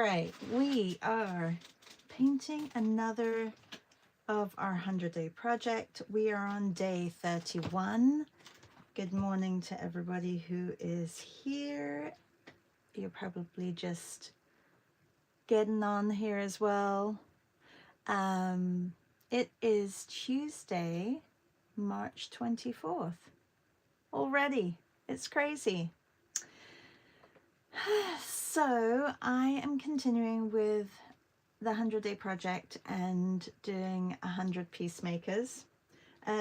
right, we are painting another of our 100-day project. We are on day 31. Good morning to everybody who is here. You're probably just getting on here as well. It is Tuesday, March 24th. Already, it's crazy. So I am continuing with the 100-day project and doing 100 peacemakers.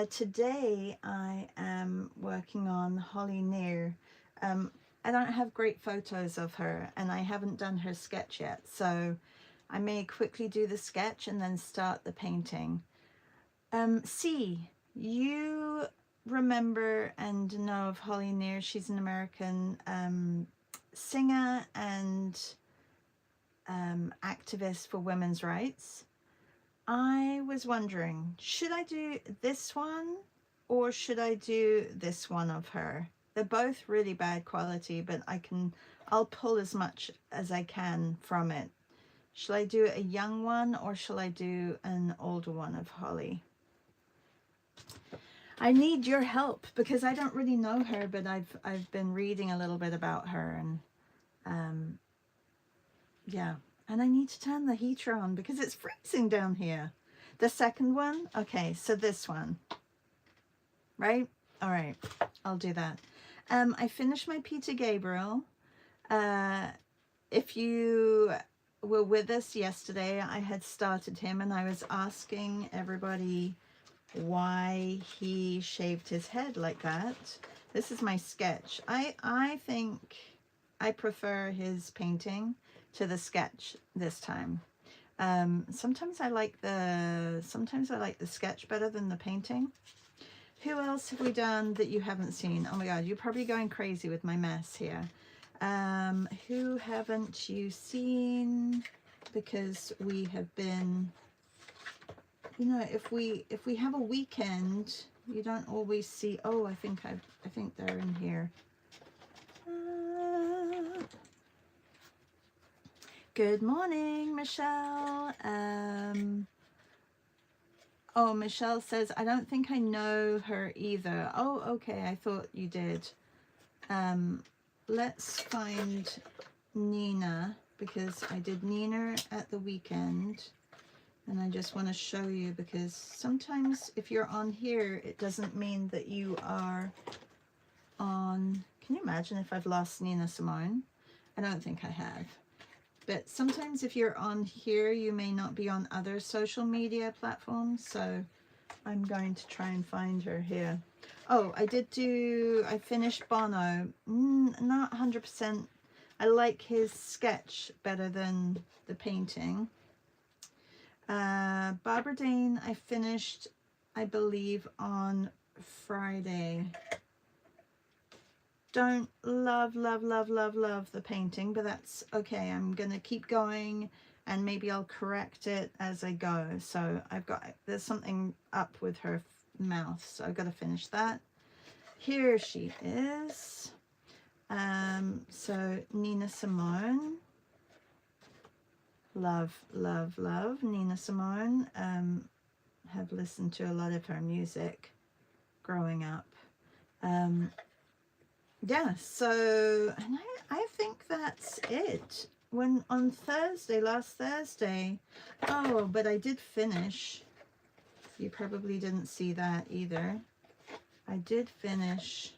Today I am working on Holly Near. I don't have great photos of her and I haven't done her sketch yet, so I may quickly do the sketch and then start the painting. You remember and know of Holly Near. She's an American singer and activist for women's rights. I was wondering, should I do this one or should I do this one of her? They're both really bad quality, but I'll pull as much as I can from it. Shall I do a young one or shall I do an older one of Holly? I need your help because I don't really know her, but I've been reading a little bit about her and yeah, and I need to turn the heater on because it's freezing down here. The second one, okay, so this one, right? All right, I'll do that. I finished my Peter Gabriel. If you were with us yesterday, I had started him and I was asking everybody why he shaved his head like that. This is my sketch. I think I prefer his painting to the sketch this time. Sometimes I like the sketch better than the painting. Who else have we done that you haven't seen? Oh my god, you're probably going crazy with my mess here. Who haven't you seen? Because we have been, you know, if we have a weekend, you don't always see. Oh, I think they're in here. Good morning, Michelle. Oh, Michelle says, I don't think I know her either. Oh, okay, I thought you did. Let's find Nina, because I did Nina at the weekend. And I just want to show you, because sometimes if you're on here, it doesn't mean that you are on... Can you imagine if I've lost Nina Simone? I don't think I have. But sometimes if you're on here, you may not be on other social media platforms. So I'm going to try and find her here. Oh, I finished Bono. Not 100%. I like his sketch better than the painting. Barbara Dane, I finished, I believe, on Friday. Don't love the painting, but that's okay. I'm gonna keep going and maybe I'll correct it as I go. So there's something up with her mouth, so I've got to finish that. Here she is. So Nina Simone. Love Nina Simone. Have listened to a lot of her music growing up. Yeah, so and I think that's it. When on last Thursday, oh, but I did finish. You probably didn't see that either. I did finish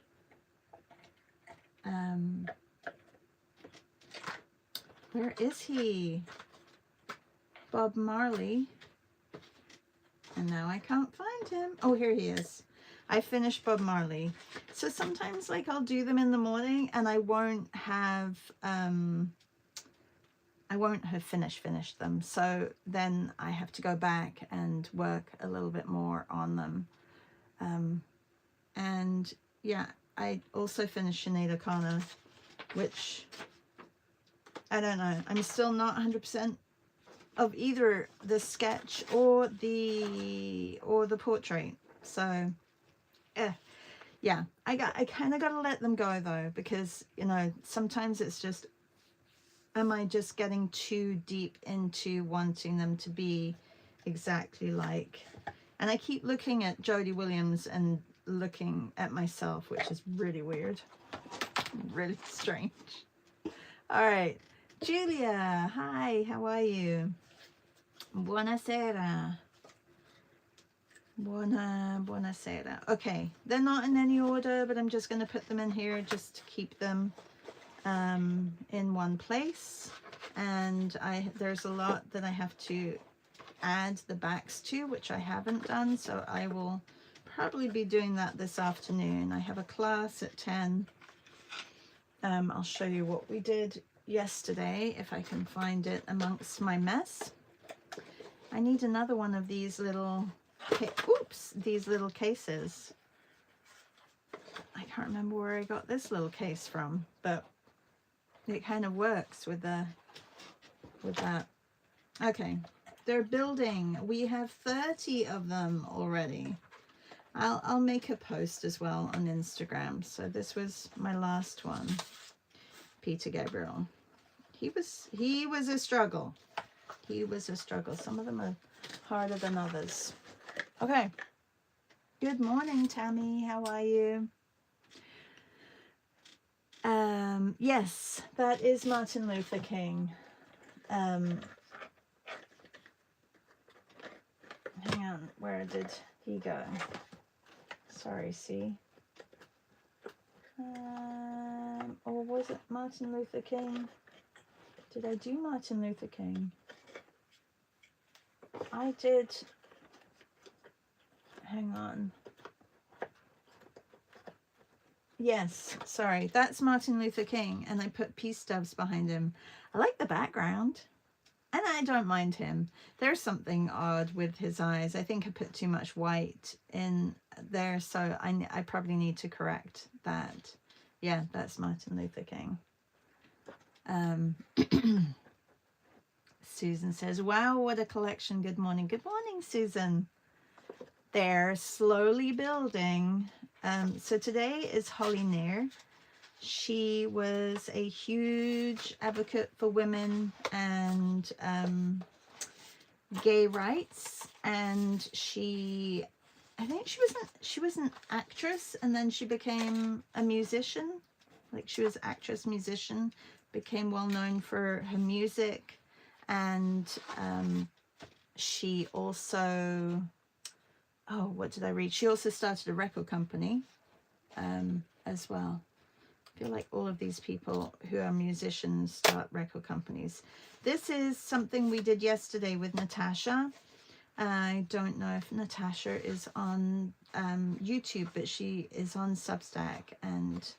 where is he? Bob Marley. And now I can't find him. Oh, here he is. I finished Bob Marley. So sometimes like I'll do them in the morning and I won't have finished them. So then I have to go back and work a little bit more on them. And yeah, I also finished Sinead O'Connor, which I don't know. I'm still not 100% of either the sketch or the portrait. So yeah, I kind of got to let them go though, because you know sometimes it's just am I just getting too deep into wanting them to be exactly like, and I keep looking at Jodie Williams and looking at myself, which is really weird, really strange. All right, Julia, hi, how are you? Buonasera. Buonasera. Okay, they're not in any order, but I'm just going to put them in here just to keep them in one place. And there's a lot that I have to add the backs to, which I haven't done, so I will probably be doing that this afternoon. I have a class at 10. I'll show you what we did yesterday if I can find it amongst my mess. I need another one of these little these little cases. I can't remember where I got this little case from, but it kind of works with that. Okay, they're building. We have 30 of them already. I'll make a post as well on Instagram. So this was my last one. Peter Gabriel. He was a struggle. He was a struggle. Some of them are harder than others. Okay. Good morning, Tammy. How are you? Yes, that is Martin Luther King. Hang on, where did he go? Sorry, see? Or was it Martin Luther King? Did I do Martin Luther King? I did. Hang on. Yes, sorry, that's Martin Luther King, and I put peace doves behind him. I like the background, and I don't mind him. There's something odd with his eyes. I think I put too much white in there, so I probably need to correct that. Yeah, that's Martin Luther King. Susan says, wow, what a collection. Good morning. Good morning, Susan. They're slowly building. So today is Holly Nair. She was a huge advocate for women and gay rights, and I think she was an actress, and then she became a musician. Like, she was actress, musician, became well known for her music, and she also, oh, what did I read? She also started a record company as well. I feel like all of these people who are musicians start record companies. This is something we did yesterday with Natasha. I don't know if Natasha is on YouTube, but she is on Substack, and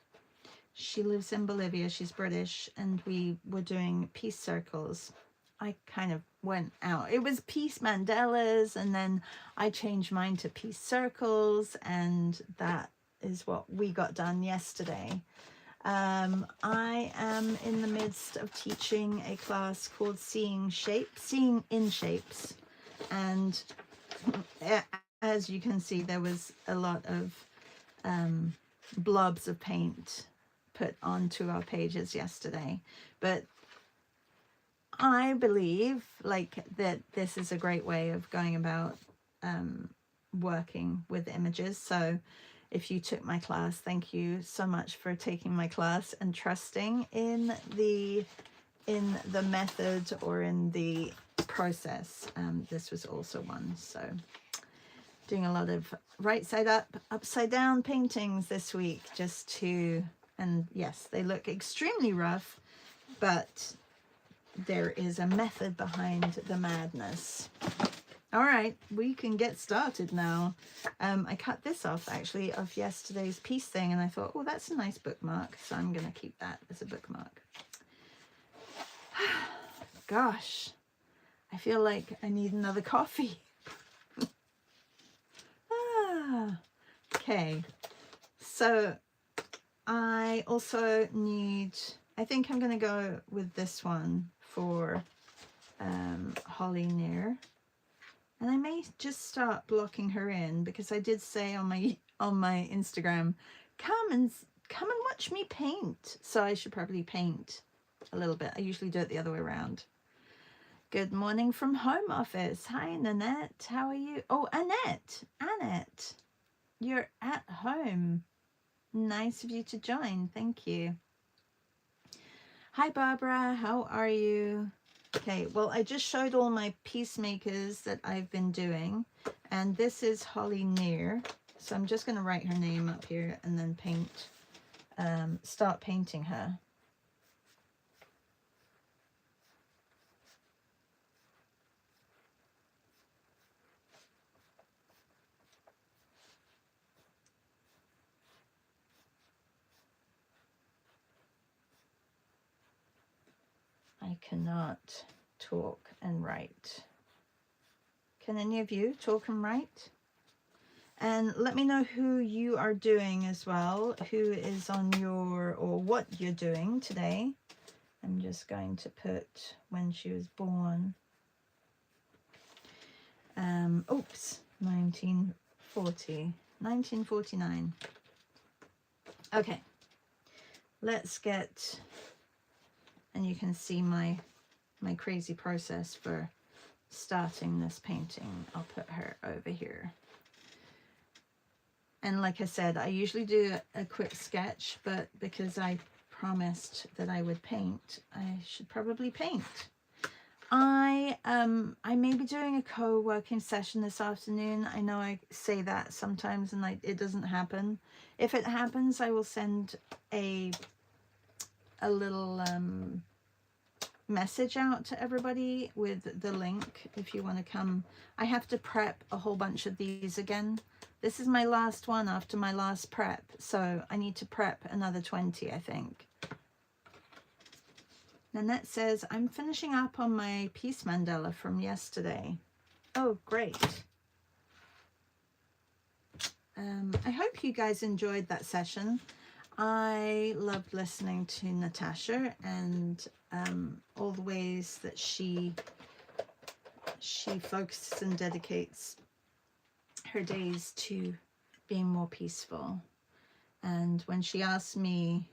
she lives in Bolivia. She's British, and we were doing peace circles. I kind of went out. It was peace mandalas, and then I changed mine to peace circles, and that is what we got done yesterday. I am in the midst of teaching a class called Seeing in Shapes, and as you can see, there was a lot of blobs of paint put onto our pages yesterday, but I believe that this is a great way of going about working with images. So if you took my class, thank you so much for taking my class and trusting in the method or in the process. This was also one. So doing a lot of right side up, upside down paintings this week, and yes, they look extremely rough, but there is a method behind the madness. All right, we can get started now. I cut this off actually of yesterday's piece thing, and I thought, oh, that's a nice bookmark, so I'm gonna keep that as a bookmark. Gosh, I feel like I need another coffee. Okay, so I also need, I think I'm gonna go with this one for Holly Nair. And I may just start blocking her in, because I did say on my Instagram, come and watch me paint. So I should probably paint a little bit. I usually do it the other way around. Good morning from home office. Hi, Nanette. How are you? Oh, Annette, you're at home. Nice of you to join. Thank you. Hi, Barbara. How are you? Okay, well, I just showed all my peacemakers that I've been doing, and this is Holly Near. So I'm just going to write her name up here and then paint, start painting her. I cannot talk and write. Can any of you talk and write? And let me know who you are doing as well, who is on your, or what you're doing today. I'm just going to put when she was born. Oops, 1949. Okay, let's get, and you can see my crazy process for starting this painting. I'll put her over here. And like I said, I usually do a quick sketch, but because I promised that I would paint, I should probably paint. I may be doing a co-working session this afternoon. I know I say that sometimes and it doesn't happen. If it happens, I will send a little message out to everybody with the link if you want to come. I have to prep a whole bunch of these again. This is my last one after my last prep, so I need to prep another 20, I think. Nanette says, I'm finishing up on my peace mandala from yesterday. Oh, great. I hope you guys enjoyed that session. I loved listening to Natasha and all the ways that she focuses and dedicates her days to being more peaceful. And when she asked me,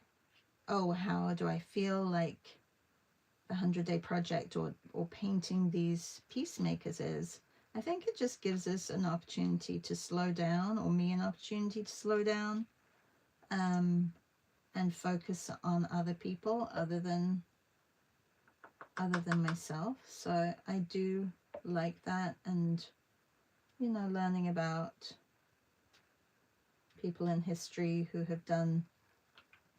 oh, how do I feel like the 100-Day Project or painting these peacemakers is, I think it just gives us an opportunity to slow down, or me an opportunity to slow down, and focus on other people other than myself. So I do like that, and you know, learning about people in history who have done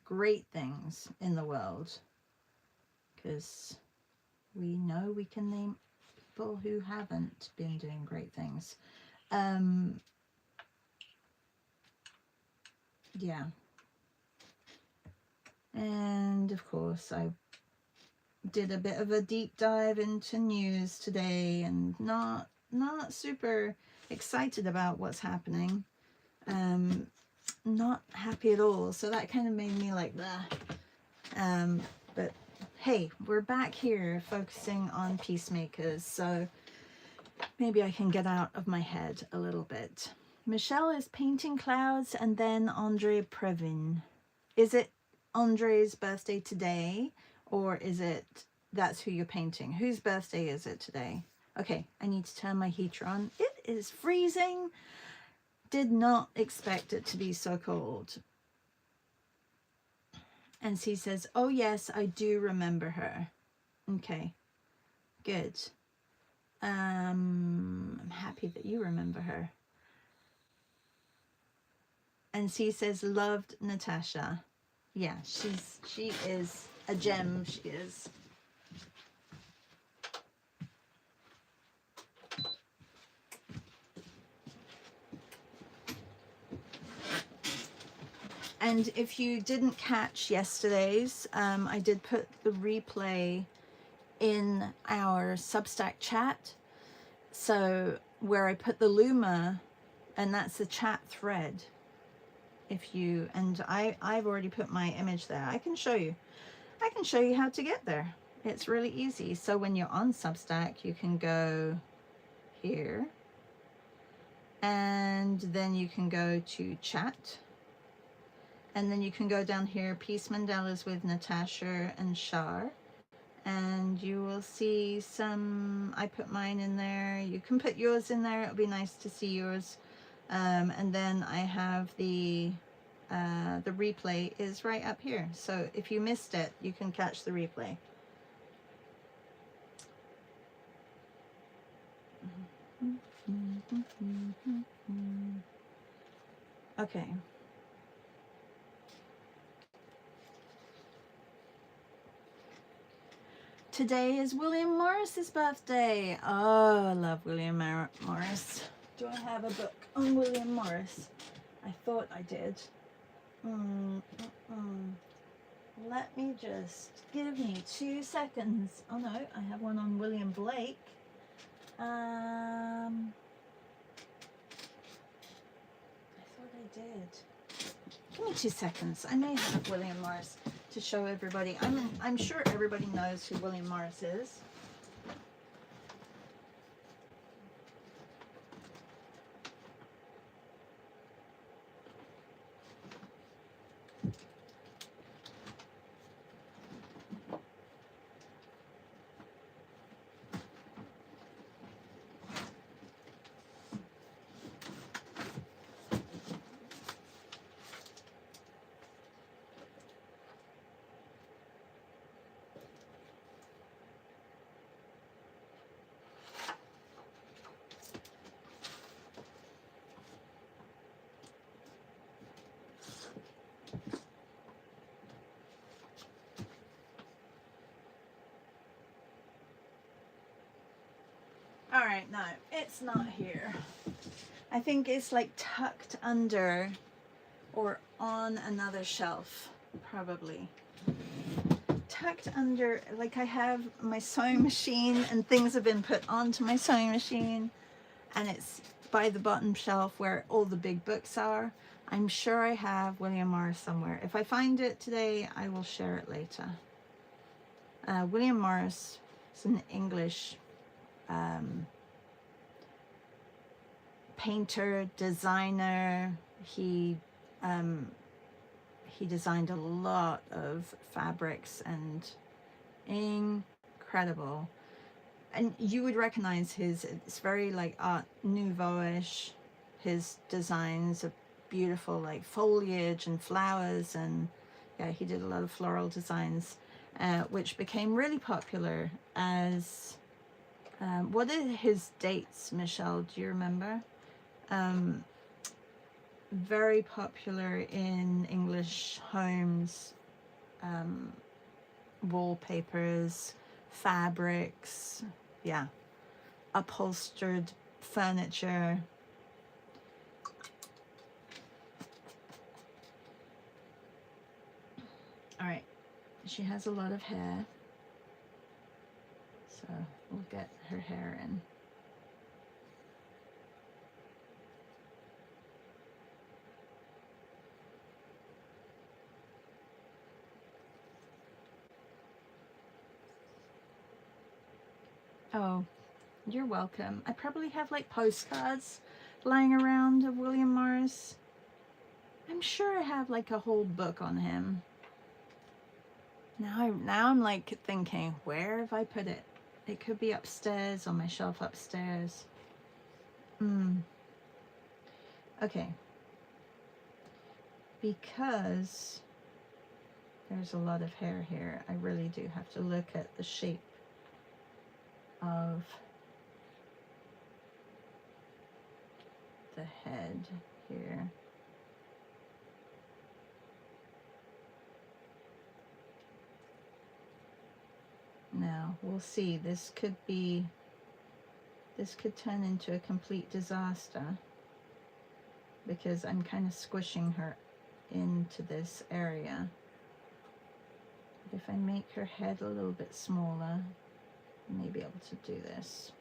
great things in the world, because we know we can name people who haven't been doing great things. Yeah. And of course I did a bit of a deep dive into news today, and not super excited about what's happening. Not happy at all. So that kind of made me like, blah. But hey, we're back here focusing on peacemakers, so maybe I can get out of my head a little bit. Michelle is painting clouds, and then Andre Previn. Is it Andre's birthday today, or is it that's who you're painting? Whose birthday is it today? Okay, I need to turn my heater on. It is freezing. Did not expect it to be so cold. And she says, oh yes, I do remember her. Okay, good. I'm happy that you remember her. And she says, loved Natasha. Yeah, she is a gem. She is. And if you didn't catch yesterday's, I did put the replay in our Substack chat. So where I put the Luma, and that's the chat thread. If you, and I've already put my image there. I can show you how to get there. It's really easy. So when you're on Substack, you can go here, and then you can go to chat, and then you can go down here, Peace Mandalas with Natasha and Shar, and you will see some, I put mine in there, you can put yours in there, it'll be nice to see yours. And then I have the replay is right up here, so if you missed it you can catch the replay. Okay. Today is William Morris's birthday. Oh, I love William Morris. Do I have a book on William Morris? I thought I did. Let me just, give me 2 seconds. Oh no, I have one on William Blake. I thought I did. Give me 2 seconds. I may have William Morris to show everybody. I'm sure everybody knows who William Morris is. All right, no, it's not here. I think it's like tucked under or on another shelf, probably. Tucked under, like I have my sewing machine and things have been put onto my sewing machine, and it's by the bottom shelf where all the big books are. I'm sure I have William Morris somewhere. If I find it today, I will share it later. William Morris is an English painter, designer. He designed a lot of fabrics and incredible. And you would recognize his, it's very like Art Nouveau-ish. His designs are beautiful, like foliage and flowers, and yeah, he did a lot of floral designs, which became really popular as, what are his dates, Michelle? Do you remember? Very popular in English homes, wallpapers, fabrics, yeah, upholstered furniture. All right, she has a lot of hair, so we'll get her hair in. Oh, you're welcome. I probably have like postcards lying around of William Morris. I'm sure I have like a whole book on him. Now I'm like thinking, where have I put it? It could be upstairs on my shelf upstairs. Okay. Because there's a lot of hair here, I really do have to look at the shape of the head here. Now we'll see, this could turn into a complete disaster because I'm kind of squishing her into this area. But if I make her head a little bit smaller, I may be able to do this.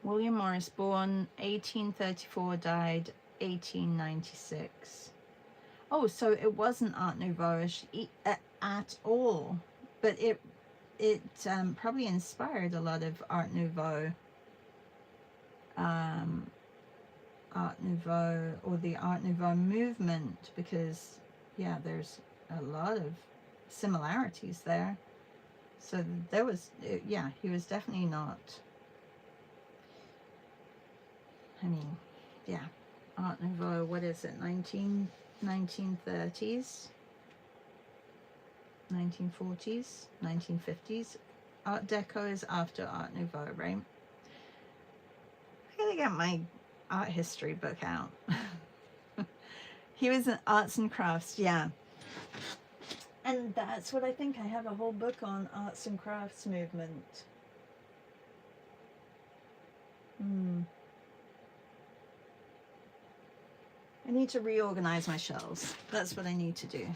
William Morris, born 1834, died 1896. Oh, so it wasn't Art Nouveau-ish at all, but it probably inspired a lot of um, Art Nouveau or the Art Nouveau movement, because yeah, there's a lot of similarities there. So there was, yeah, he was definitely not, I mean, yeah, Art Nouveau, what is it, 1930s, 1940s, 1950s. Art Deco is after Art Nouveau, right? I gotta get my art history book out. He was in arts and crafts, yeah. And that's what I think. I have a whole book on arts and crafts movement. I need to reorganize my shelves. That's what I need to do.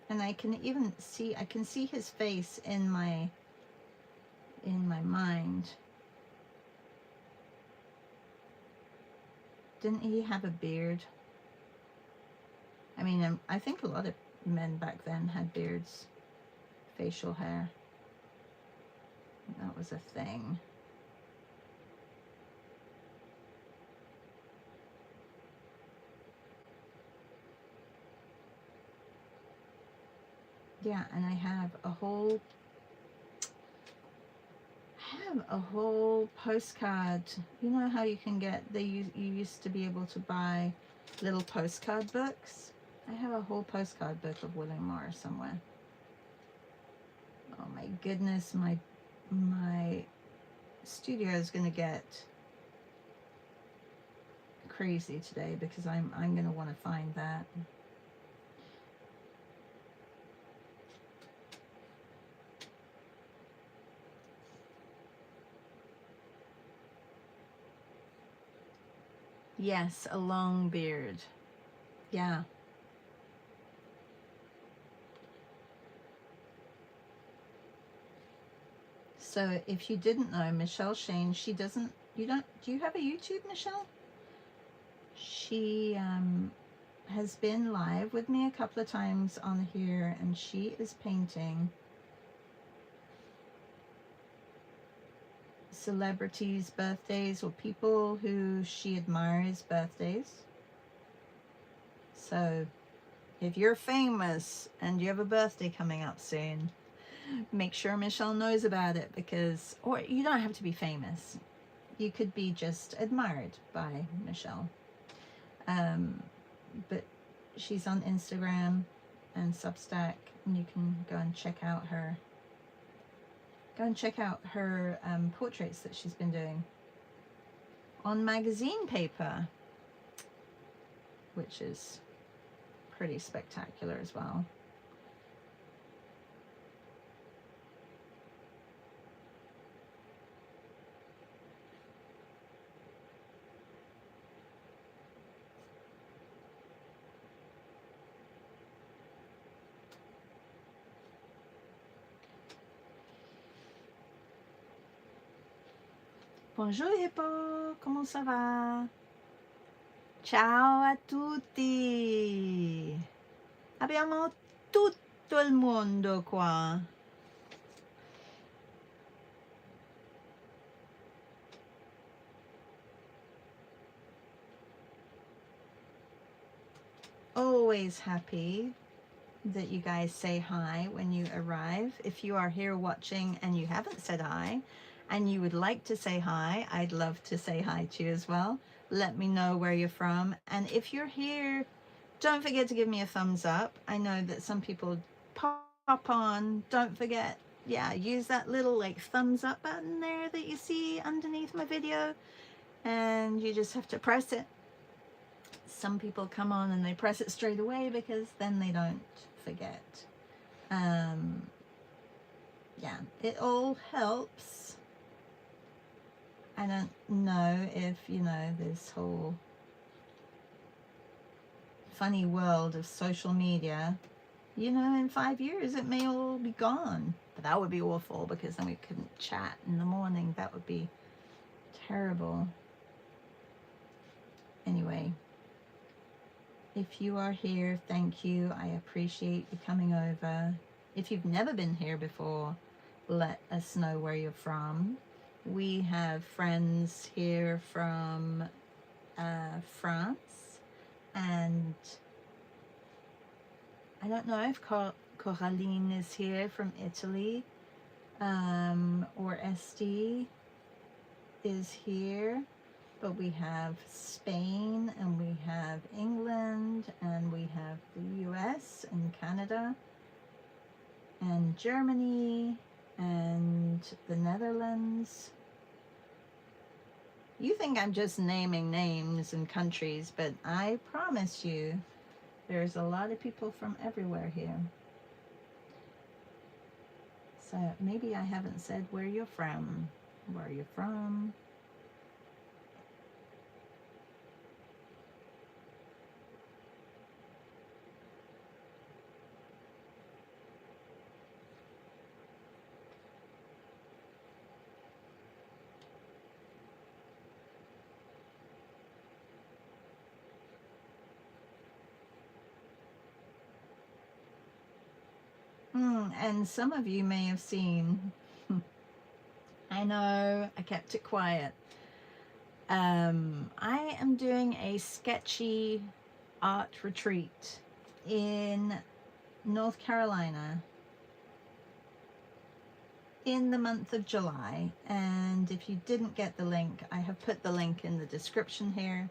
And I can even see, I can see his face in my mind. Didn't he have a beard? I mean, I think a lot of men back then had beards, facial hair. That was a thing. Yeah, and I have a whole postcard. You know how you can get, you used to be able to buy little postcard books? I have a whole postcard book of William Morris somewhere. Oh my goodness, my studio is gonna get crazy today because I'm gonna want to find that. Yes, a long beard. Yeah. So if you didn't know, Michelle Shane, she doesn't, do you have a YouTube, Michelle? She has been live with me a couple of times on here, and she is painting celebrities' birthdays or people who she admires birthdays. So if you're famous and you have a birthday coming up soon, make sure Michelle knows about it, because, or you don't have to be famous. You could be just admired by Michelle. But she's on Instagram and Substack, and you can go and check out her portraits that she's been doing on magazine paper, which is pretty spectacular as well. Bonjour Hippo, comment ça va? Ciao a tutti! Abbiamo tutto il mondo qua. Always happy that you guys say hi when you arrive. If you are here watching and you haven't said hi and you would like to say hi, I'd love to say hi to you as well. Let me know where you're from. And if you're here, don't forget to give me a thumbs up. I know that some people pop on. Don't forget, yeah, use that little like thumbs up button there that you see underneath my video, and you just have to press it. Some people come on and they press it straight away because then they don't forget. Yeah, it all helps. I don't know if, you know, this whole funny world of social media, you know, in 5 years it may all be gone. But that would be awful, because then we couldn't chat in the morning. That would be terrible. Anyway, if you are here, thank you. I appreciate you coming over. If you've never been here before, let us know where you're from. We have friends here from France, and I don't know if Coraline is here from Italy, or SD is here. But we have Spain, and we have England, and we have the US and Canada and Germany and the Netherlands. You think I'm just naming names and countries, but I promise you there's a lot of people from everywhere here. So maybe I haven't said where you're from. Where you're from. And some of you may have seen, I know I kept it quiet. I am doing a sketchy art retreat in North Carolina in the month of July. And if you didn't get the link, I have put the link in the description here.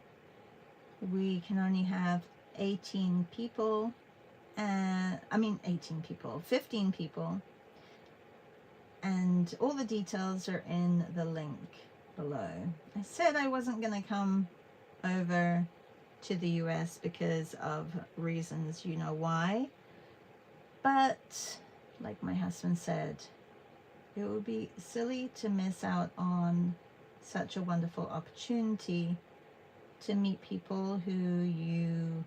We can only have 18 people. 15 people, and all the details are in the link below. I said I wasn't going to come over to the US because of reasons, you know why, but like my husband said, it would be silly to miss out on such a wonderful opportunity to meet people who you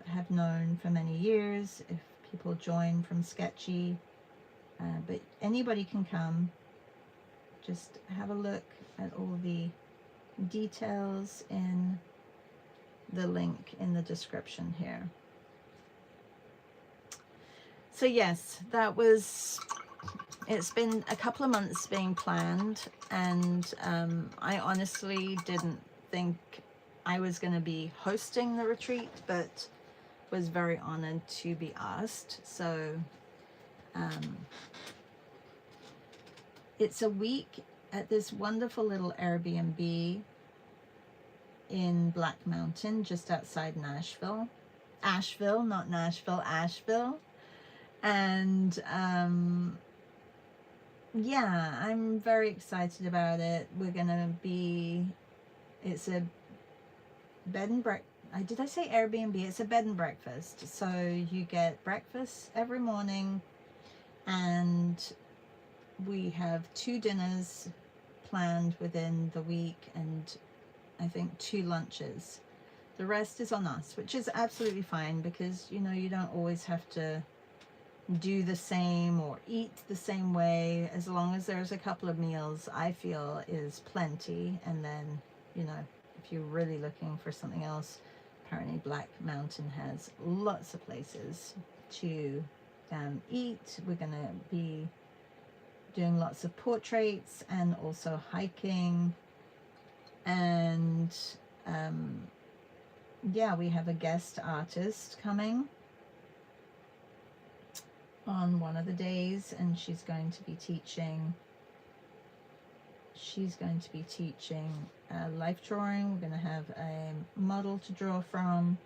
have known for many years, if people join from Sketchy. But anybody can come. Just have a look at all the details in the link in the description here. So yes, it's been a couple of months being planned, and I honestly didn't think I was going to be hosting the retreat, but was very honored to be asked. So it's a week at this wonderful little Airbnb in Black Mountain, just outside Nashville. Asheville, not Nashville, Asheville. And yeah, I'm very excited about it. It's a bed and breakfast. Did I say Airbnb? It's a bed and breakfast. So you get breakfast every morning, and we have 2 dinners planned within the week, and I think 2 lunches. The rest is on us, which is absolutely fine, because you know, you don't always have to do the same or eat the same way. As long as there's a couple of meals, I feel is plenty. And then, you know, if you're really looking for something else, apparently Black Mountain has lots of places to eat. We're going to be doing lots of portraits and also hiking. And yeah, we have a guest artist coming on one of the days, and she's going to be teaching life drawing. We're going to have a model to draw from.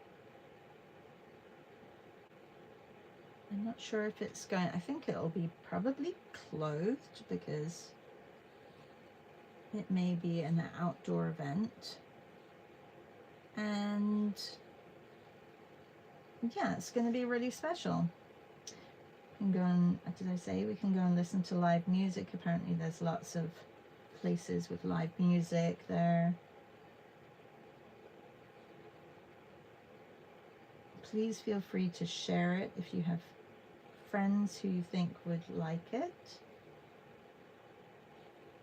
I'm not sure if it's going, I think it'll be probably clothed, because it may be an outdoor event. And yeah, it's going to be really special. We can go and, did I say we can go and listen to live music? Apparently there's lots of places with live music there. Please feel free to share it if you have friends who you think would like it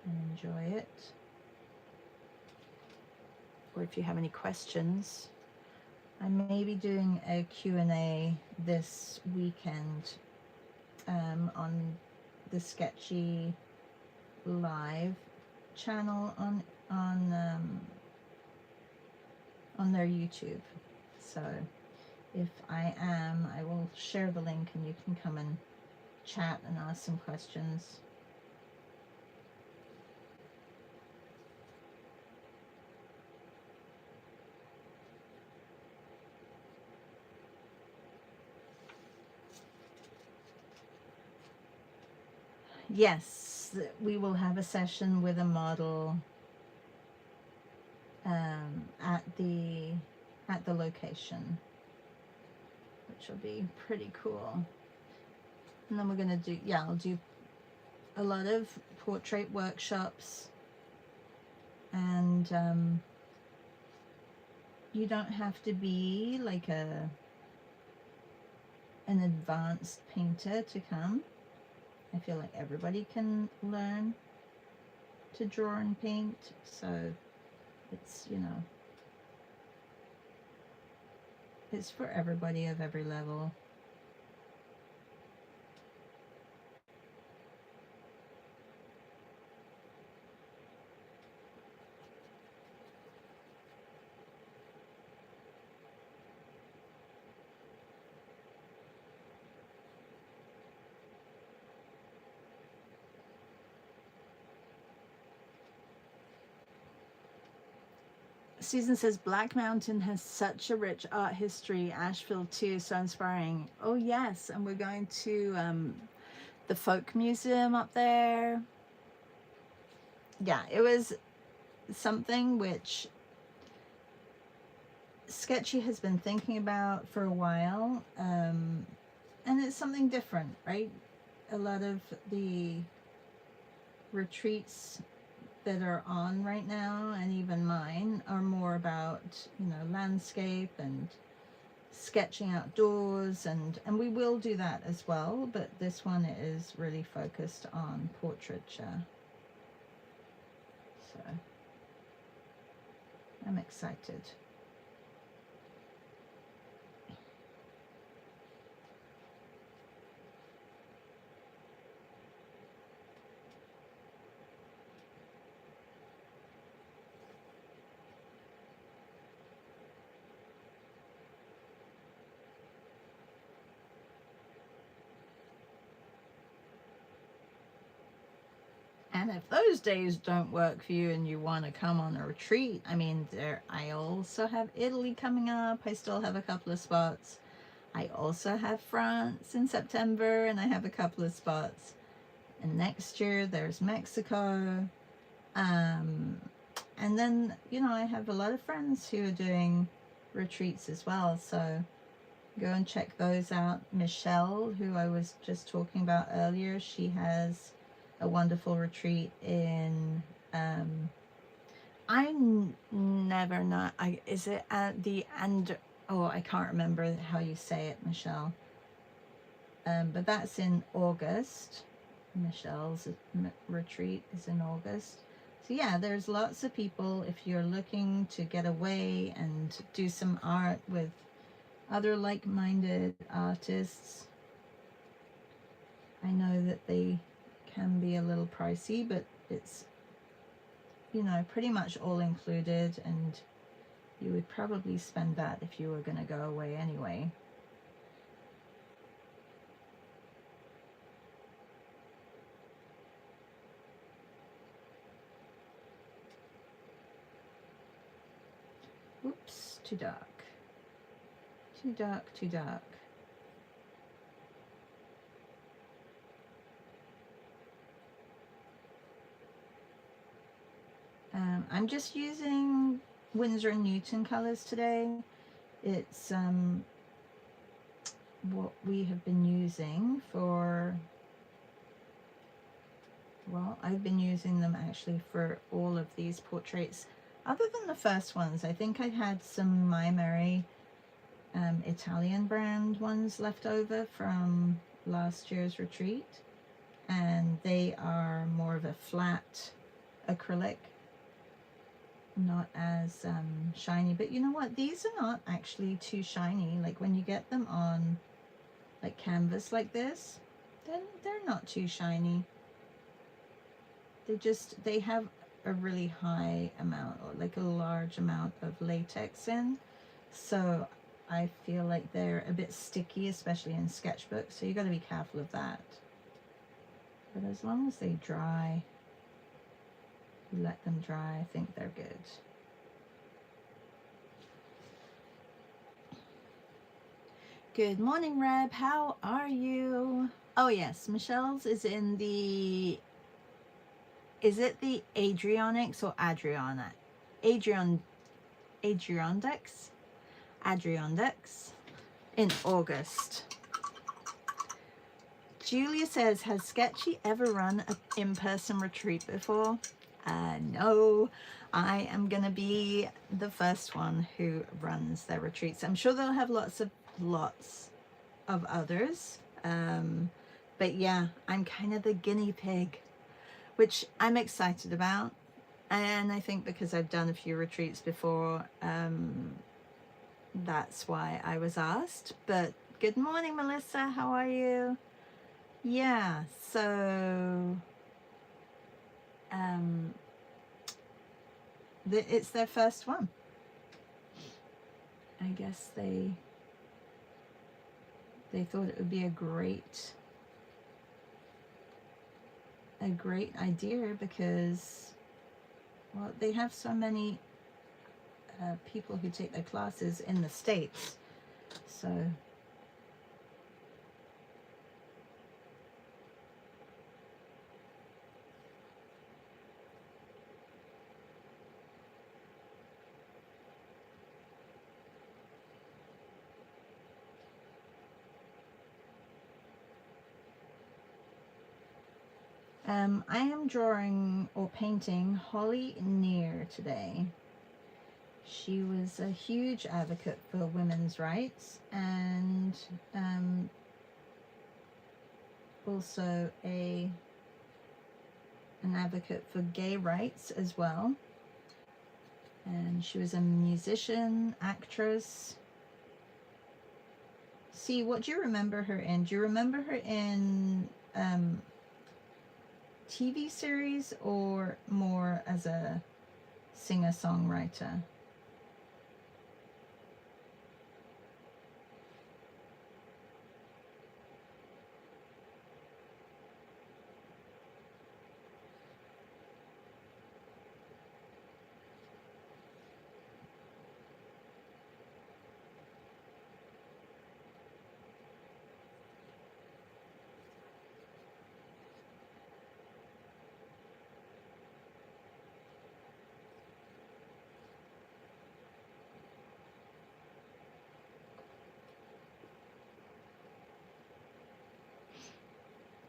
and enjoy it. Or if you have any questions. I may be doing a Q&A this weekend on the Sketchy Live channel on their YouTube. So if I am, I will share the link and you can come and chat and ask some questions. Yes, we will have a session with a model at the location, which will be pretty cool. And then we're gonna do, yeah, I'll do a lot of portrait workshops, and you don't have to be like an advanced painter to come. I feel like everybody can learn to draw and paint, so it's, you know, it's for everybody of every level. Susan says, Black Mountain has such a rich art history. Asheville too, so inspiring. Oh yes, and we're going to the folk museum up there. Yeah, it was something which Sketchy has been thinking about for a while, and it's something different, right? A lot of the retreats that are on right now, and even mine, are more about, you know, landscape and sketching outdoors, and we will do that as well, but this one is really focused on portraiture. So I'm excited. And if those days don't work for you and you want to come on a retreat, I mean, I also have Italy coming up. I still have a couple of spots. I also have France in September, and I have a couple of spots. And next year there's Mexico. And then, you know, I have a lot of friends who are doing retreats as well. So go and check those out. Michelle, who I was just talking about earlier, she has a wonderful retreat in I never know, is it at the end, oh, I can't remember how you say it, Michelle, but that's in August. Michelle's retreat is in August. So yeah, there's lots of people. If you're looking to get away and do some art with other like-minded artists, I know that they can be a little pricey, but it's, you know, pretty much all included, and you would probably spend that if you were going to go away anyway. Oops, too dark. Too dark, too dark. I'm just using Winsor & Newton colors today. It's what we have been using for Well, I've been using them actually for all of these portraits. Other than the first ones, I think I had some My Mary Italian brand ones left over from last year's retreat. And they are more of a flat acrylic, not as shiny. But you know what? These are not actually too shiny. Like when you get them on like canvas like this, then they're not too shiny. They have a really high amount, or like a large amount of latex in. So I feel like they're a bit sticky, especially in sketchbooks. So you got to be careful of that. But as long as they dry, you let them dry, I think they're good. Good morning, Reb. How are you? Oh yes, Michelle's is in the, is it the Adrionics or Adriana? Adriondix in August. Julia says, has Sketchy ever run an in-person retreat before? No, I am going to be the first one who runs their retreats. I'm sure they'll have lots of others. But yeah, I'm kind of the guinea pig, which I'm excited about. And I think because I've done a few retreats before, that's why I was asked. But good morning, Melissa. How are you? Yeah, so it's their first one. I guess they thought it would be a great idea because, well, they have so many people who take their classes in the States. So I am drawing or painting Holly Near today. She was a huge advocate for women's rights and also an advocate for gay rights as well. And she was a musician, actress. See, what do you remember her in? Do you remember her in TV series or more as a singer-songwriter?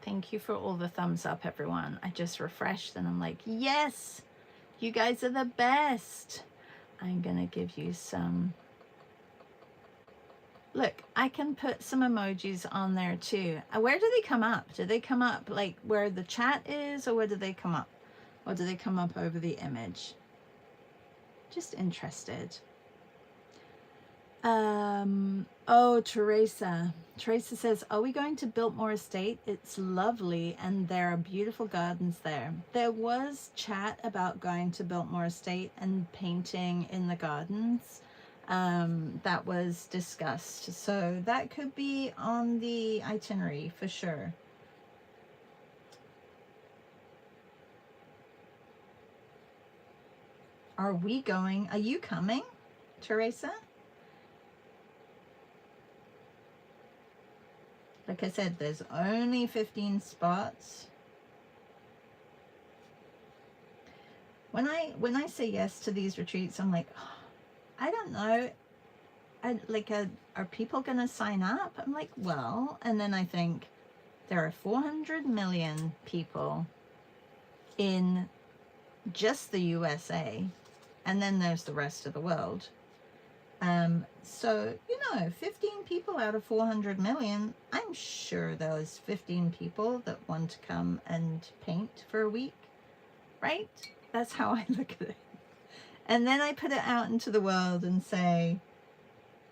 Thank you for all the thumbs up, everyone. I just refreshed and I'm like, yes, you guys are the best. I'm gonna give you some, look, I can put some emojis on there too. Where do they come up? Do they come up like where the chat is, or where do they come up? Or do they come up over the image? Just interested. Oh, Teresa says, are we going to Biltmore Estate? It's lovely and there are beautiful gardens there. There was chat about going to Biltmore Estate and painting in the gardens. That was discussed, so that could be on the itinerary for sure. Are we going? Are you coming, Teresa? Like I said, there's only 15 spots. When I say yes to these retreats, I'm like, oh, I don't know. Are people going to sign up? I'm like, well, and then I think there are 400 million people in just the USA, and then there's the rest of the world. So, 15 people out of 400 million, I'm sure those 15 people that want to come and paint for a week, right? That's how I look at it. And then I put it out into the world and say,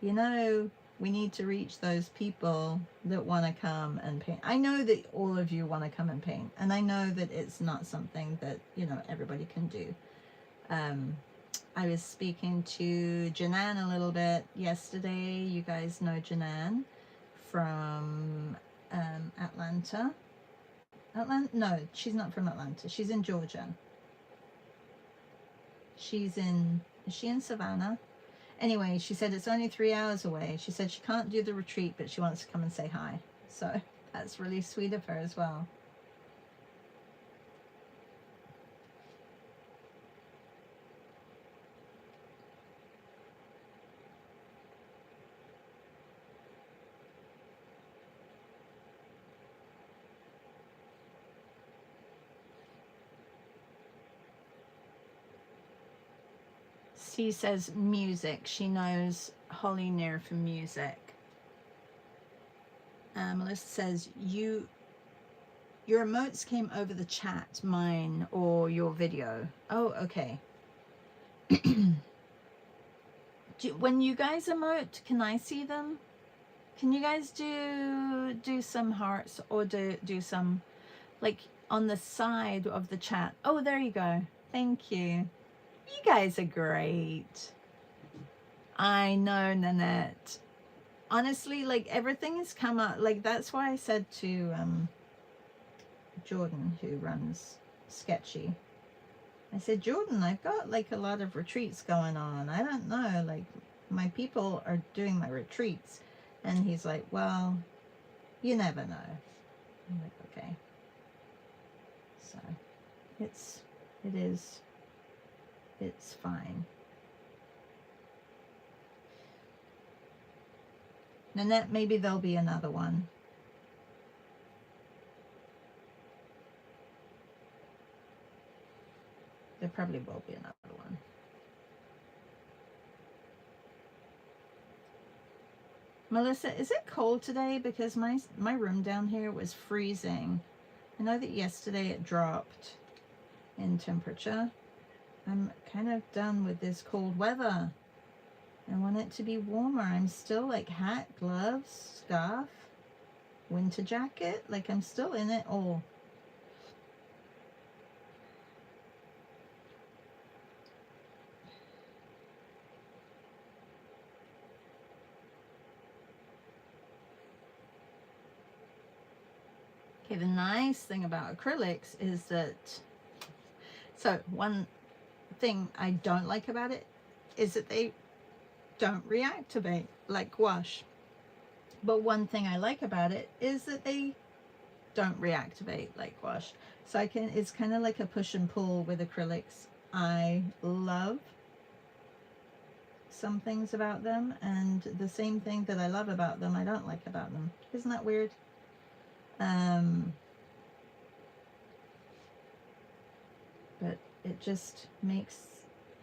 we need to reach those people that want to come and paint. I know that all of you want to come and paint, and I know that it's not something that, everybody can do. I was speaking to Janan a little bit yesterday. You guys know Janan from Atlanta. No, she's not from Atlanta. She's in Georgia. Is she in Savannah? Anyway, she said it's only 3 hours away. She said she can't do the retreat, but she wants to come and say hi. So that's really sweet of her as well. C says music. She knows Holly Near from music. Melissa says, your emotes came over the chat, mine or your video. Oh, okay. When you guys emote, can I see them? Can you guys do some hearts, or do some, like, on the side of the chat? Oh, there you go. Thank you. You guys are great. I know, Nanette. Honestly, like, everything has come up. Like, that's why I said to Jordan, who runs Sketchy, I said, Jordan, I've got like a lot of retreats going on. I don't know, like, my people are doing my retreats. And he's like, well, you never know. I'm like, okay. So it's fine. Nanette, maybe there'll be another one. There probably will be another one. Melissa, is it cold today? Because my room down here was freezing. I know that yesterday it dropped in temperature. I'm kind of done with this cold weather. I want it to be warmer. I'm still like hat, gloves, scarf, winter jacket. Like, I'm still in it all. Okay, the nice thing about acrylics is that, so one thing I don't like about it is that they don't reactivate like gouache. But one thing I like about it is that they don't reactivate like gouache. So it's kind of like a push and pull with acrylics. I love some things about them, and the same thing that I love about them, I don't like about them. Isn't that weird? But it just makes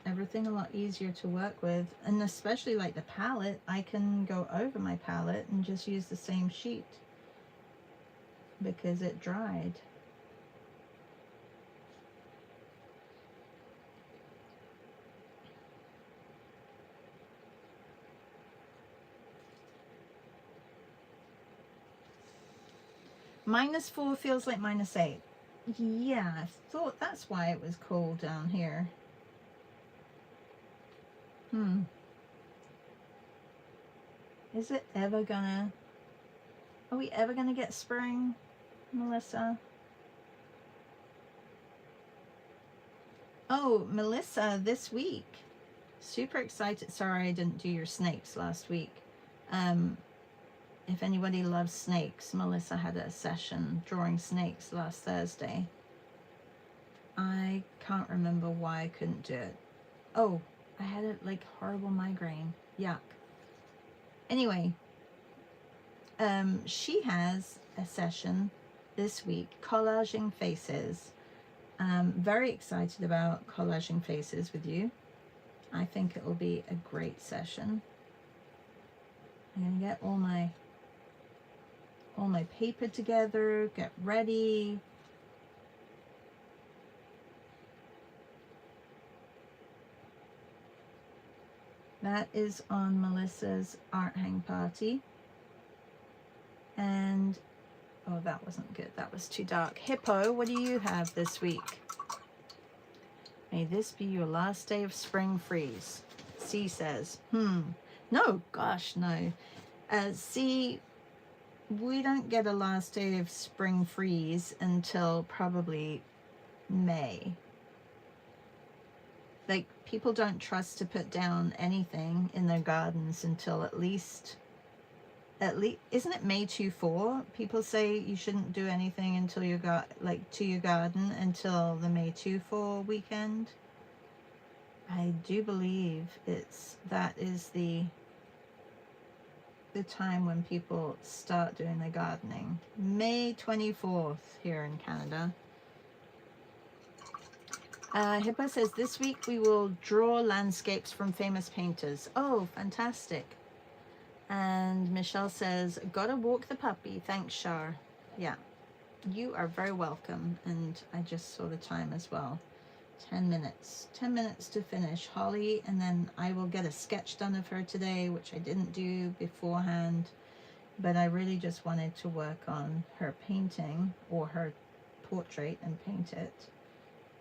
everything a lot easier to work with, and especially like the palette, I can go over my palette and just use the same sheet because it dried. -4 feels like -8. Yeah, I thought that's why it was cold down here. Is it ever gonna... Are we ever gonna get spring, Melissa? Oh, Melissa, this week. Super excited. Sorry I didn't do your snakes last week. If anybody loves snakes, Melissa had a session drawing snakes last Thursday. I can't remember why I couldn't do it. Oh, I had a like horrible migraine. Yuck. Anyway, she has a session this week, collaging faces. Very excited about collaging faces with you. I think it will be a great session. I'm going to get all my paper together, get ready. That is on Melissa's art hang party. And, oh, that wasn't good. That was too dark. Hippo, what do you have this week? May this be your last day of spring freeze. C says, no, gosh, no. C, we don't get a last day of spring freeze until probably May. Like, people don't trust to put down anything in their gardens until at least, isn't it May 24? People say you shouldn't do anything until you got, like, to your garden until the May 24 weekend. I do believe that is the time when people start doing their gardening. May 24th here in Canada. Hippo says, this week we will draw landscapes from famous painters. Oh, fantastic. And Michelle says, gotta walk the puppy. Thanks, Shar. Yeah, you are very welcome. And I just saw the time as well. 10 minutes. 10 minutes to finish Holly, and then I will get a sketch done of her today, which I didn't do beforehand. But I really just wanted to work on her painting or her portrait and paint it,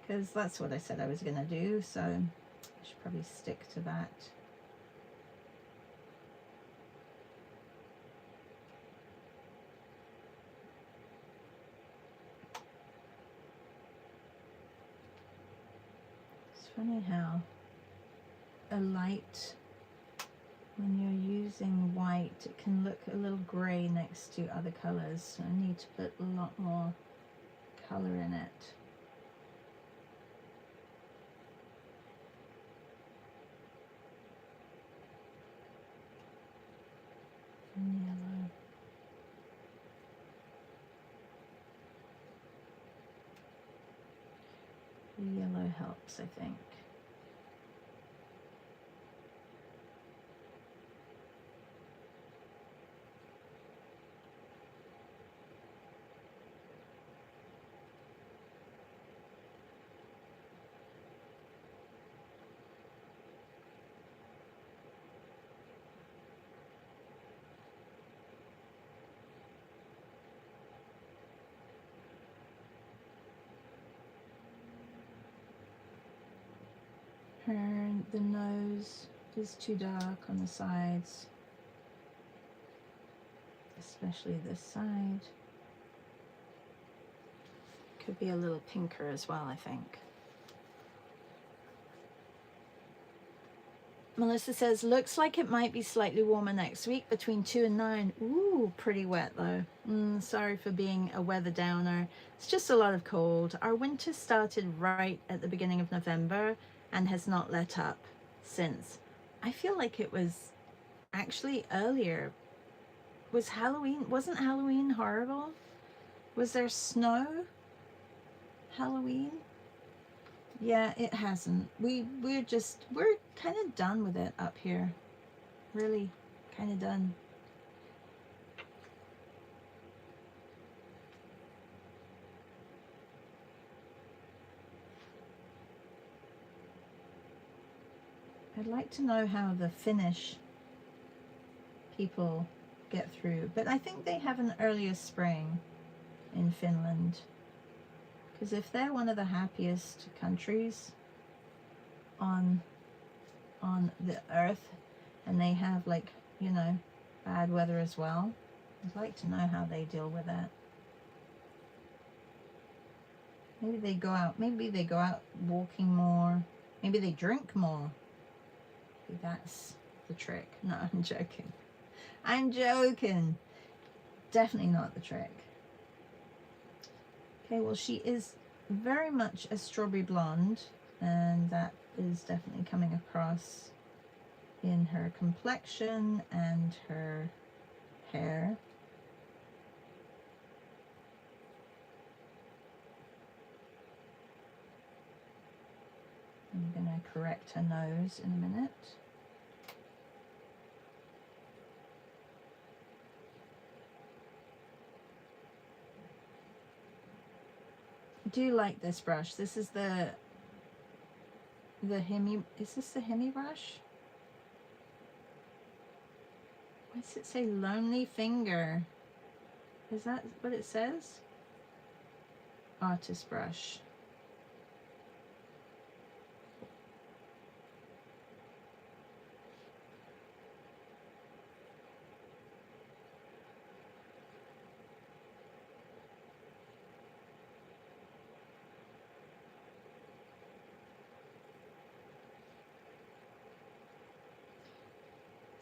because that's what I said I was going to do, so I should probably stick to that. It's funny how a light, when you're using white, it can look a little grey next to other colours. So I need to put a lot more colour in it. And yellow. The yellow helps, I think. The nose is too dark on the sides, especially this side. Could be a little pinker as well, I think. Melissa says, looks like it might be slightly warmer next week, between 2 and 9. Ooh, pretty wet though. Sorry for being a weather downer. It's just a lot of cold. Our winter started right at the beginning of November and has not let up since. I feel like it was actually earlier. Wasn't Halloween horrible? Was there snow Halloween? Yeah, it hasn't. We're kind of done with it up here. Really kind of done. I'd like to know how the Finnish people get through, but I think they have an earlier spring in Finland, because if they're one of the happiest countries on the earth and they have, like, you know, bad weather as well, I'd like to know how they deal with that. Maybe they go out walking more, maybe they drink more. That's the trick. No, I'm joking. I'm joking. Definitely not the trick. Okay, well, she is very much a strawberry blonde, and that is definitely coming across in her complexion and her hair. correct her nose in a minute. I do like this brush. This is the Hemi. Is this the Hemi brush? Why does it say Lonely Finger? Is that what it says? Artist brush.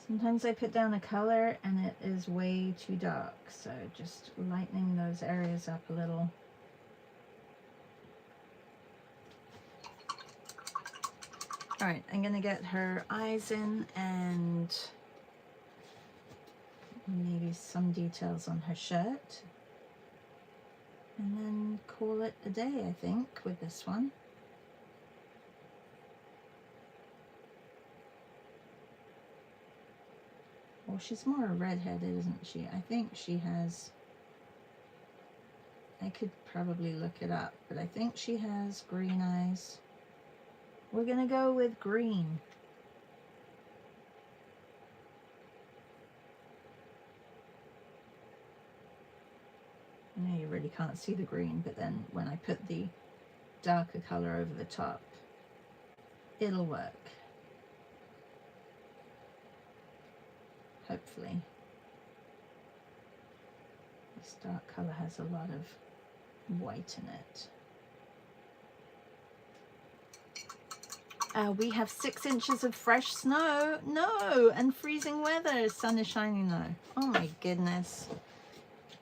Sometimes I put down a color and it is way too dark, so just lightening those areas up a little. Alright, I'm going to get her eyes in and maybe some details on her shirt. And then call it a day, I think, with this one. Well, she's more a redheaded, isn't she? I think she has... I could probably look it up, but I think she has green eyes. We're gonna go with green. I know you really can't see the green, but then when I put the darker color over the top, it'll work. Hopefully. This dark color has a lot of white in it. We have 6 inches of fresh snow. No, and freezing weather. Sun is shining though. Oh my goodness.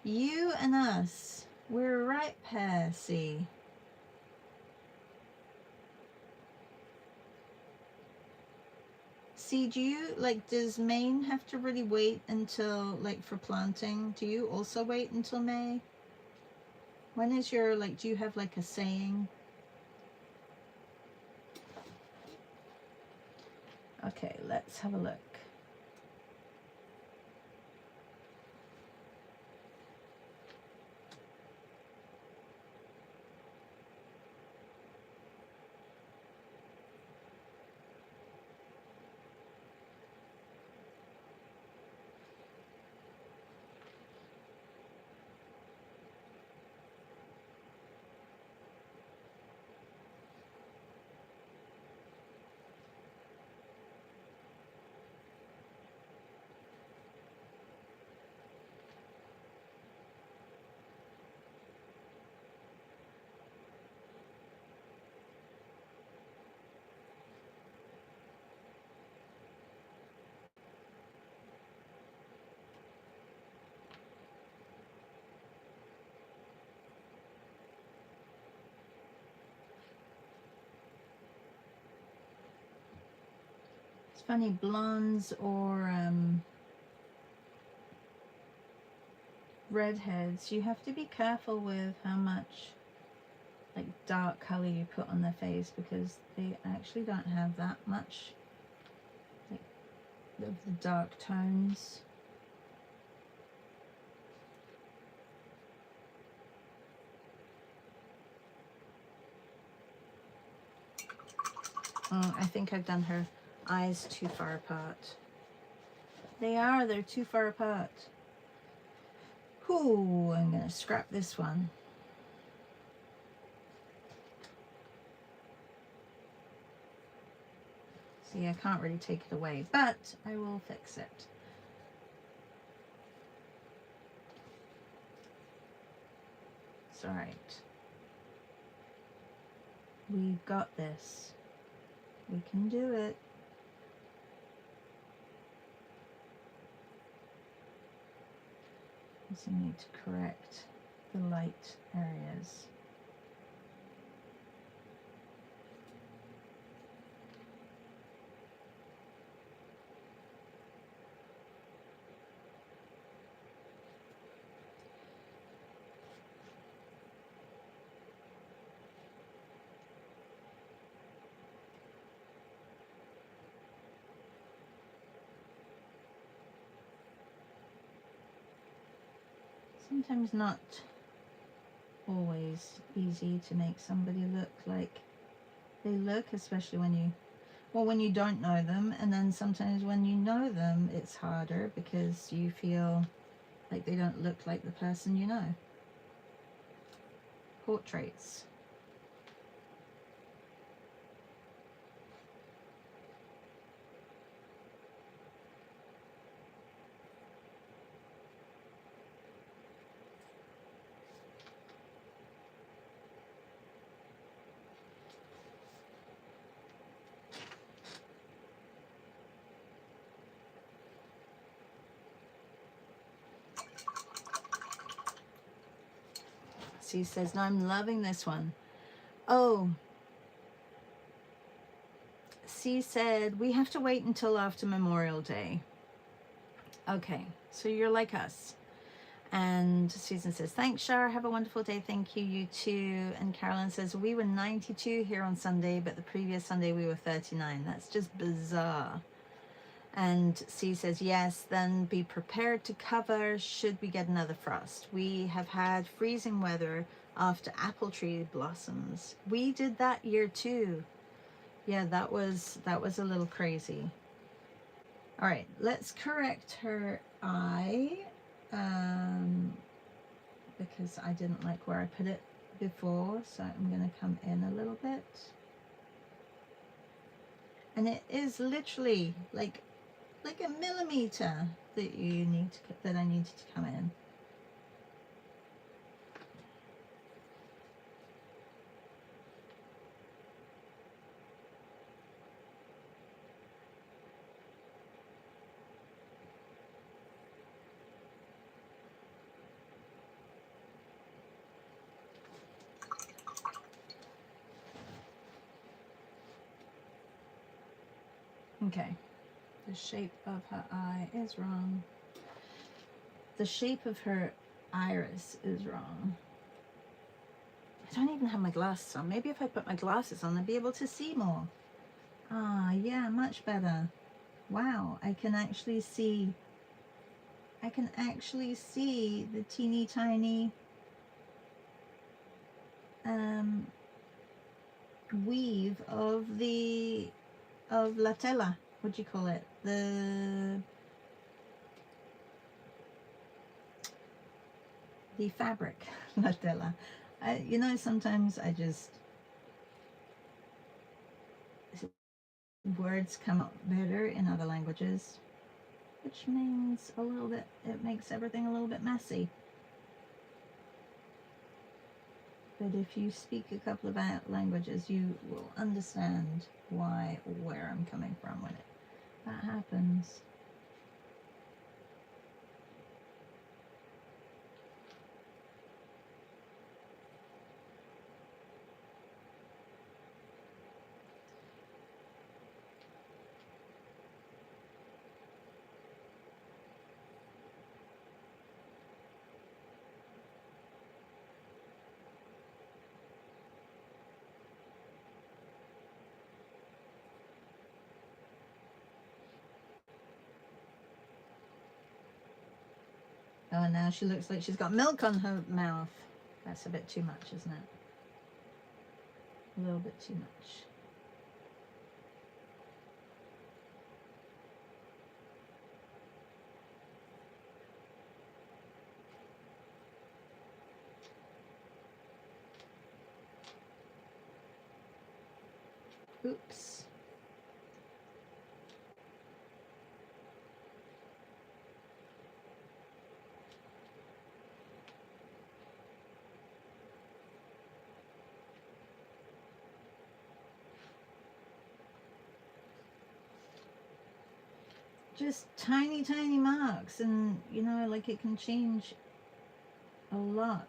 You and us, we're a right pair, see. See, do you, like, does Maine have to really wait until, like, for planting? Do you also wait until May? When is your, like, do you have, like, a saying? Okay, let's have a look. Funny, blondes or redheads, you have to be careful with how much like dark color you put on their face, because they actually don't have that much like of the dark tones. I think I've done her eyes too far apart. They're too far apart. Ooh, I'm gonna scrap this one. See, I can't really take it away, but I will fix it. It's all right. We've got this. We can do it. So I need to correct the light areas. Sometimes not always easy to make somebody look like they look, especially when you, well, when you don't know them, and then sometimes when you know them, it's harder because you feel like they don't look like the person you know. Portraits. C says, no, I'm loving this one. Oh, C said, we have to wait until after Memorial Day. Okay, so you're like us. And Susan says, thanks, Shar. Have a wonderful day. Thank you. You too. And Carolyn says, we were 92 here on Sunday, but the previous Sunday we were 39. That's just bizarre. And C says, yes, then be prepared to cover should we get another frost. We have had freezing weather after apple tree blossoms. We did that year too. Yeah, that was a little crazy. All right, let's correct her eye, because I didn't like where I put it before, so I'm going to come in a little bit. And it is literally like a millimeter that I needed to come in. Okay, the shape of her eye is wrong. The shape of her iris is wrong. I don't even have my glasses on. Maybe if I put my glasses on, I'd be able to see more. Ah, yeah, much better. Wow, I can actually see the teeny tiny weave of la tela. What do you call it? The fabric, la tela. You know, sometimes I just, words come out better in other languages, which means it makes everything a little bit messy. But if you speak a couple of languages, you will understand where I'm coming from when that happens. Oh, now she looks like she's got milk on her mouth. That's a bit too much, isn't it? A little bit too much. Oops. Just tiny, tiny marks, and you know, like it can change a lot.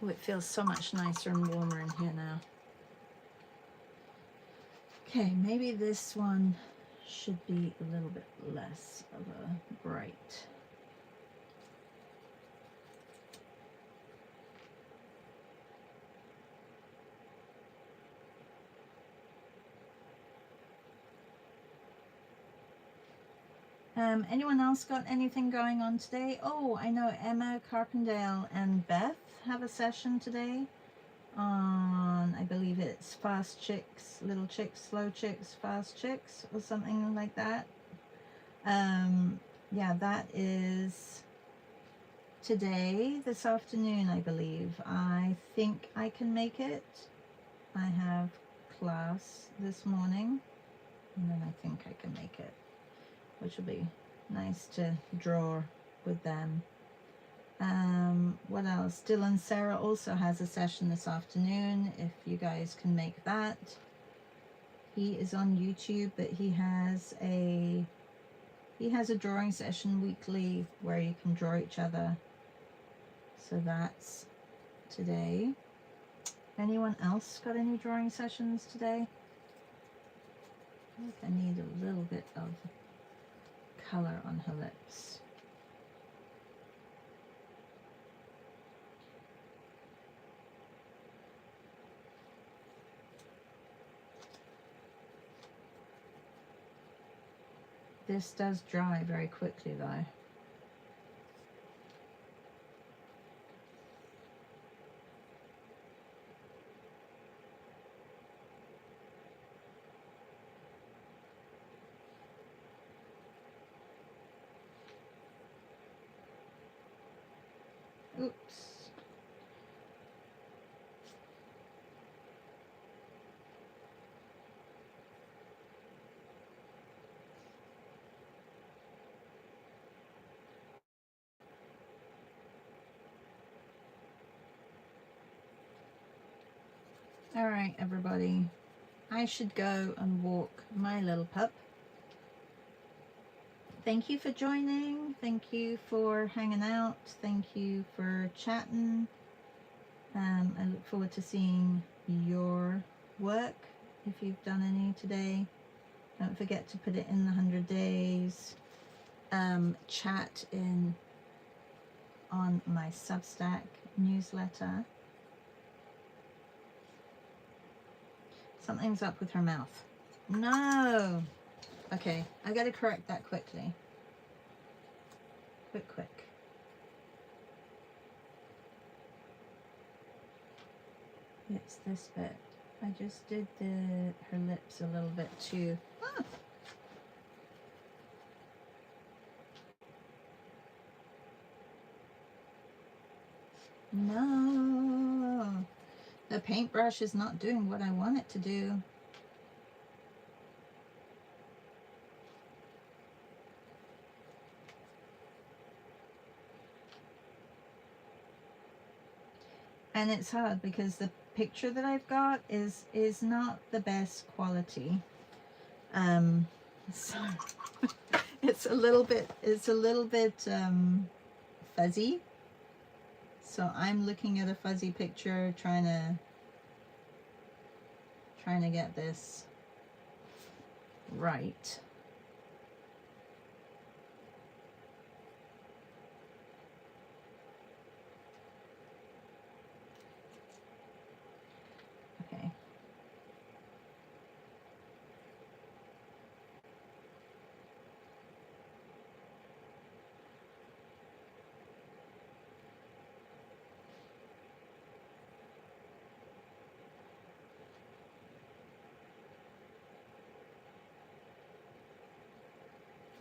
Oh, it feels so much nicer and warmer in here now. Okay, maybe this one should be a little bit less of a bright. Anyone else got anything going on today? Oh, I know Emma Carpendale and Beth have a session today on, I believe it's Fast Chicks, Little Chicks, Slow Chicks, Fast Chicks, or something like that. Yeah, that is today, this afternoon, I believe. I think I can make it. I have class this morning, and then I think I can make it, which will be nice to draw with them. What else? Dylan Sarah also has a session this afternoon, if you guys can make that. He is on YouTube, but he has a drawing session weekly where you can draw each other. So that's today. Anyone else got any drawing sessions today? I think I need a little bit of color on her lips. This does dry very quickly though. Oops. All right, everybody. I should go and walk my little pup. Thank you for joining. Thank you for hanging out. Thank you for chatting. I look forward to seeing your work if you've done any today. Don't forget to put it in the 100 days. Chat in on my Substack newsletter. Something's up with her mouth. No! Okay, I gotta correct that quickly. Quick. It's this bit. I just did her lips a little bit too. Ah. No! The paintbrush is not doing what I want it to do. And it's hard because the picture that I've got is not the best quality. So it's a little bit fuzzy. So I'm looking at a fuzzy picture, trying to get this right. Okay.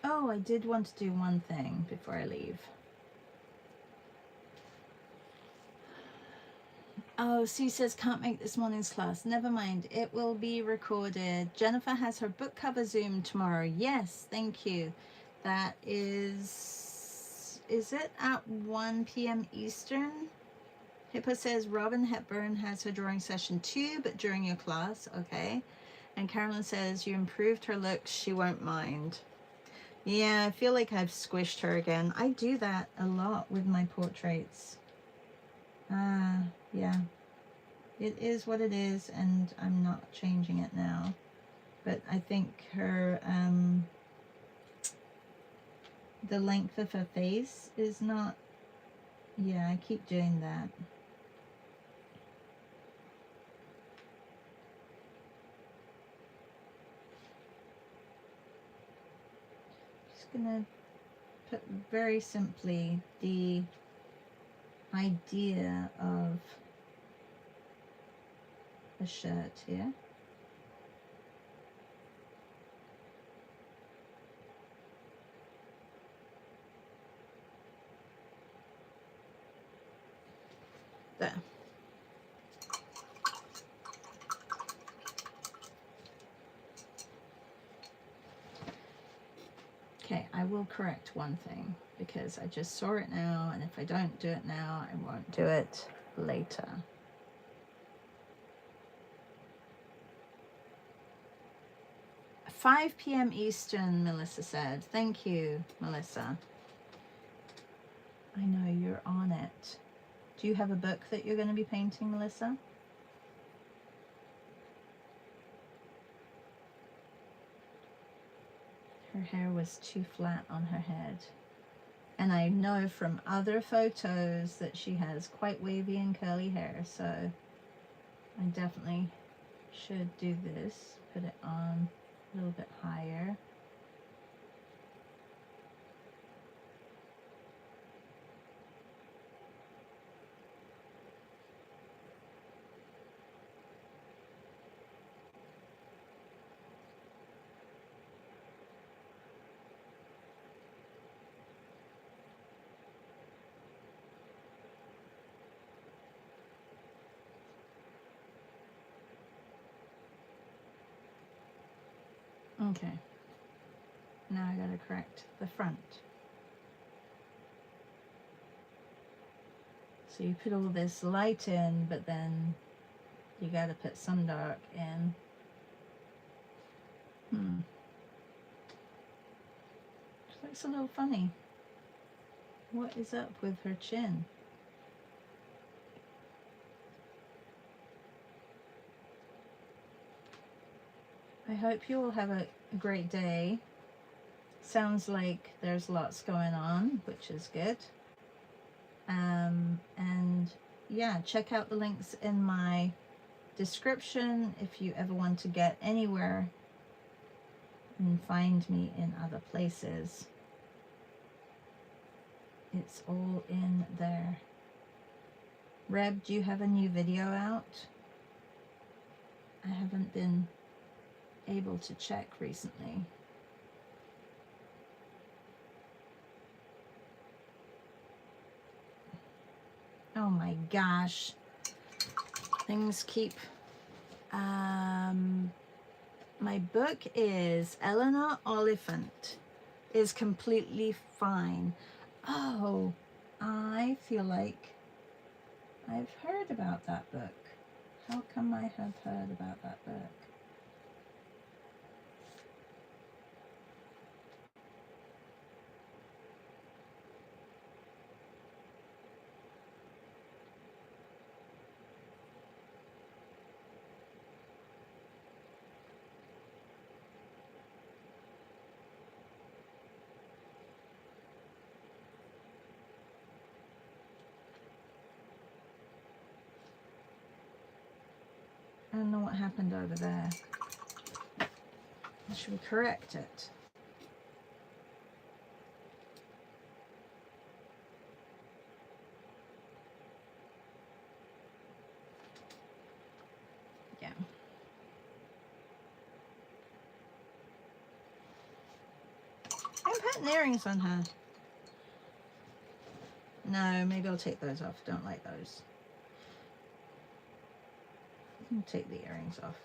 Oh, I did want to do one thing before I leave. Oh, Sue says can't make this morning's class. Never mind, it will be recorded. Jennifer has her book cover Zoom tomorrow. Yes, thank you. That is it at 1 p.m. Eastern? Hippo says Robin Hepburn has her drawing session too, but during your class. Okay. And Carolyn says you improved her looks. She won't mind. Yeah, I feel like I've squished her again. I do that a lot with my portraits. Yeah. It is what it is, and I'm not changing it now. But I think her, the length of her face is not, yeah, I keep doing that. Just gonna put very simply the idea of a shirt here. There. Okay, I will correct one thing because I just saw it now, and if I don't do it now, I won't do it later. At 5 p.m. Eastern, Melissa said. Thank you, Melissa. I know you're on it. Do you have a book that you're going to be painting, Melissa? Her hair was too flat on her head. And I know from other photos that she has quite wavy and curly hair, so I definitely should do this. Put it on a little bit higher. Okay, now I gotta correct the front. So you put all this light in, but then you gotta put some dark in. She looks a little funny. What is up with her chin? I hope you all have a great day. Sounds like there's lots going on, which is good. And yeah, check out the links in my description if you ever want to get anywhere and find me in other places. It's all in there. Reb, do you have a new video out? I haven't been able to check recently. Oh my gosh. Things keep... my book is Eleanor Oliphant is Completely Fine. Oh, I feel like I've heard about that book. How come I have heard about that book? I don't know what happened over there. Should we correct it? Yeah. I'm putting earrings on her. No, maybe I'll take those off. Don't like those. Take the earrings off.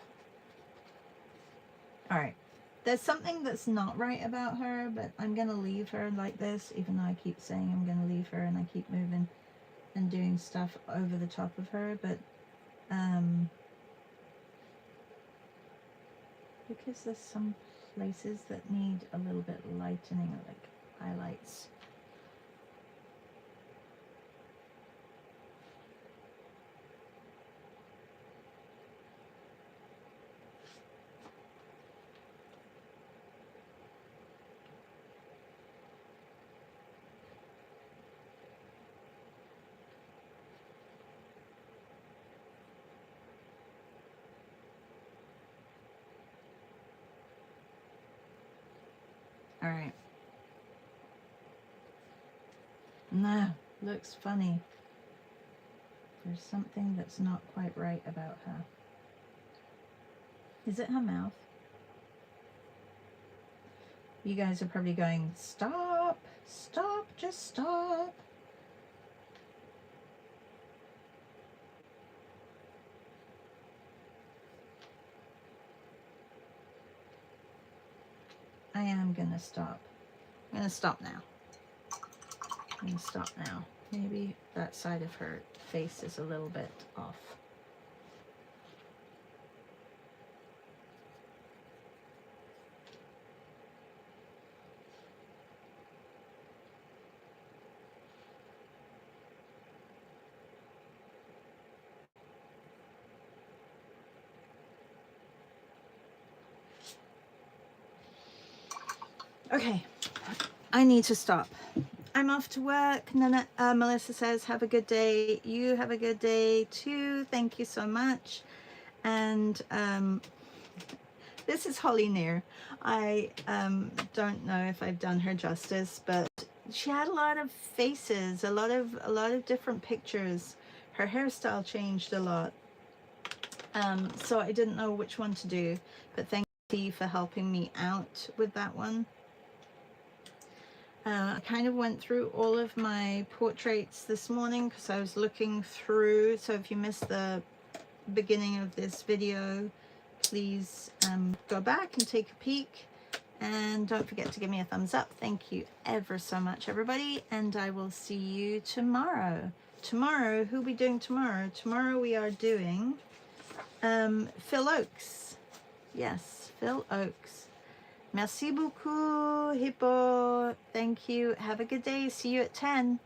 Alright. There's something that's not right about her, but I'm going to leave her like this, even though I keep saying I'm going to leave her and I keep moving and doing stuff over the top of her, but because there's some places that need a little bit lightening, like highlights. All right. No, looks funny. There's something that's not quite right about her. Is it her mouth? You guys are probably going, stop, stop, just stop. I am gonna stop. I'm gonna stop now. I'm gonna stop now. Maybe that side of her face is a little bit off. Okay, I need to stop. I'm off to work. Nana, Melissa says, have a good day. You have a good day too. Thank you so much. And this is Holly Near. I don't know if I've done her justice, but she had a lot of faces, a lot of different pictures. Her hairstyle changed a lot. So I didn't know which one to do, but thank you for helping me out with that one. I kind of went through all of my portraits this morning because I was looking through. So if you missed the beginning of this video, please go back and take a peek. And don't forget to give me a thumbs up. Thank you ever so much, everybody. And I will see you tomorrow. Tomorrow, who are we doing tomorrow? Tomorrow we are doing Phil Oakes. Yes, Phil Oakes. Merci beaucoup, Hippo. Thank you. Have a good day. See you at 10.